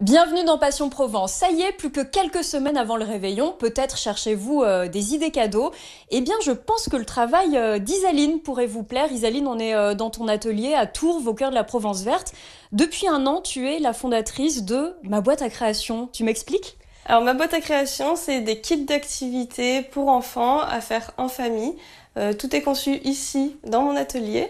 Bienvenue dans Passion Provence. Ça y est, plus que quelques semaines avant le réveillon, peut-être cherchez-vous des idées cadeaux. Eh bien, je pense que le travail d'Isaline pourrait vous plaire. Isaline, on est dans ton atelier à Tours, au cœur de la Provence verte. Depuis un an, tu es la fondatrice de Ma Boîte à Création. Tu m'expliques ? Alors, Ma Boîte à Création, c'est des kits d'activités pour enfants à faire en famille. Tout est conçu ici, dans mon atelier.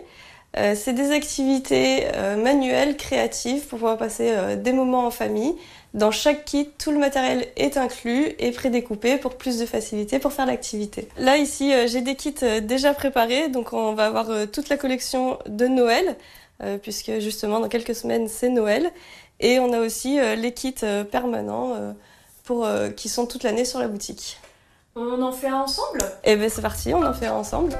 C'est des activités manuelles, créatives, pour pouvoir passer des moments en famille. Dans chaque kit, tout le matériel est inclus et prédécoupé pour plus de facilité pour faire l'activité. Là, ici, j'ai des kits déjà préparés, donc on va avoir toute la collection de Noël, puisque justement, dans quelques semaines, c'est Noël. Et on a aussi les kits permanents qui sont toute l'année sur la boutique. On en fait un ensemble ? Eh bien, c'est parti, on en fait un ensemble.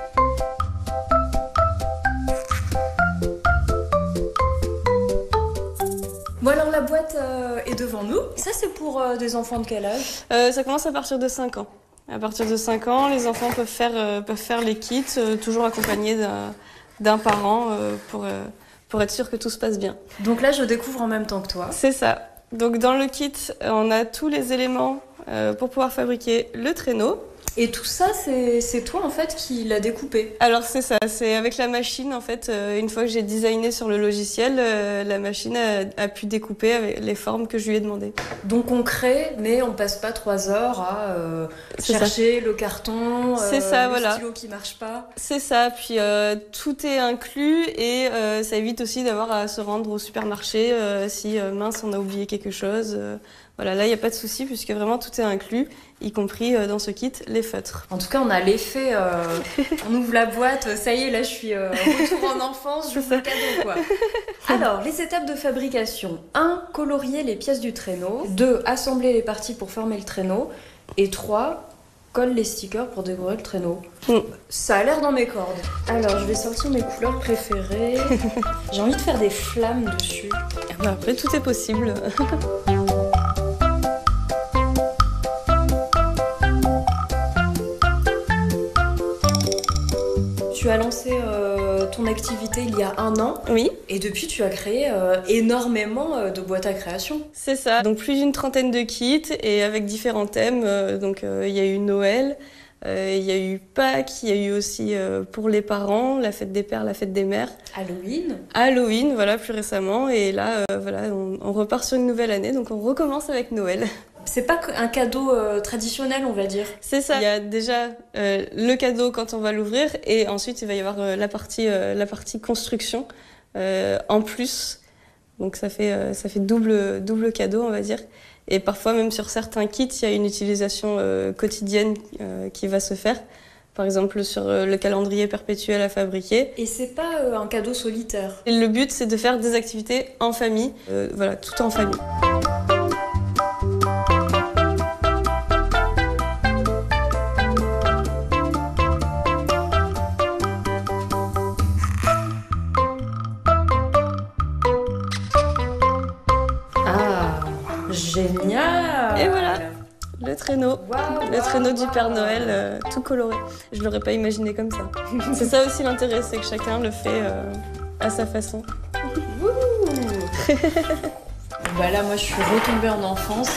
Bon alors la boîte est devant nous. Ça c'est pour des enfants de quel âge ? Ça commence à partir de 5 ans. À partir de 5 ans, les enfants peuvent faire les kits, toujours accompagnés d'un parent pour être sûr que tout se passe bien. Donc là je découvre en même temps que toi. C'est ça. Donc dans le kit, on a tous les éléments pour pouvoir fabriquer le traîneau. Et tout ça, c'est toi en fait qui l'as découpé? Alors c'est ça, c'est avec la machine en fait. Une fois que j'ai designé sur le logiciel, la machine a pu découper avec les formes que je lui ai demandées. Donc on crée, mais on passe pas 3 heures à chercher le carton, le stylo qui marche pas. C'est ça, puis tout est inclus et ça évite aussi d'avoir à se rendre au supermarché si mince on a oublié quelque chose. Voilà, là il n'y a pas de souci puisque vraiment tout est inclus, y compris dans ce kit les feutres. En tout cas on a l'effet, on ouvre la boîte, ça y est là je suis retour en enfance, je vous le cadeau quoi. Alors les étapes de fabrication: 1. Colorier les pièces du traîneau. 2. Assembler les parties pour former le traîneau. Et 3. Colle les stickers pour décorer le traîneau. Ça a l'air dans mes cordes. Alors je vais sortir mes couleurs préférées. J'ai envie de faire des flammes dessus. Après tout est possible. Tu as lancé ton activité il y a 1 an. Oui. Et depuis, tu as créé énormément de boîtes à création. C'est ça. Donc plus d'une trentaine de kits et avec différents thèmes. Il y a eu Noël, il y a eu Pâques, il y a eu aussi pour les parents, la fête des pères, la fête des mères. Halloween, voilà, plus récemment. Et là, on repart sur une nouvelle année, donc on recommence avec Noël. C'est pas un cadeau traditionnel, on va dire. C'est ça. Il y a déjà le cadeau quand on va l'ouvrir et ensuite il va y avoir la partie construction en plus. Donc ça fait double cadeau, on va dire. Et parfois même sur certains kits, il y a une utilisation quotidienne qui va se faire. Par exemple sur le calendrier perpétuel à fabriquer. Et c'est pas un cadeau solitaire. Et le but c'est de faire des activités en famille, tout en famille. Génial! Et voilà, le traîneau, le traîneau du Père Noël, tout coloré. Je l'aurais pas imaginé comme ça. C'est ça aussi l'intérêt, c'est que chacun le fait à sa façon. Bah là, moi, je suis retombée en enfance.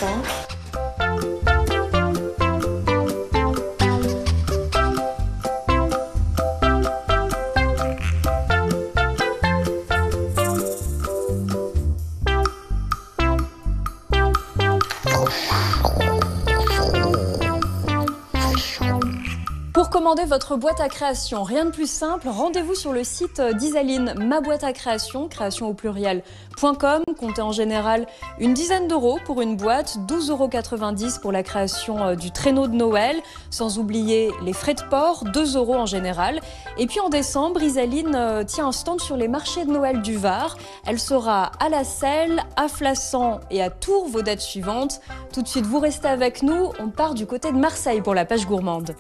Pour commander votre boîte à création, rien de plus simple, rendez-vous sur le site d'Isaline, Ma Boîte à Création, création au pluriel.com. Comptez en général une dizaine d'euros pour une boîte, 12,90 € pour la création du traîneau de Noël, sans oublier les frais de port, 2 € en général. Et puis en décembre, Isaline tient un stand sur les marchés de Noël du Var. Elle sera à La Selle, à Flassan et à Tours, vos dates suivantes. Tout de suite, vous restez avec nous, on part du côté de Marseille pour la page gourmande.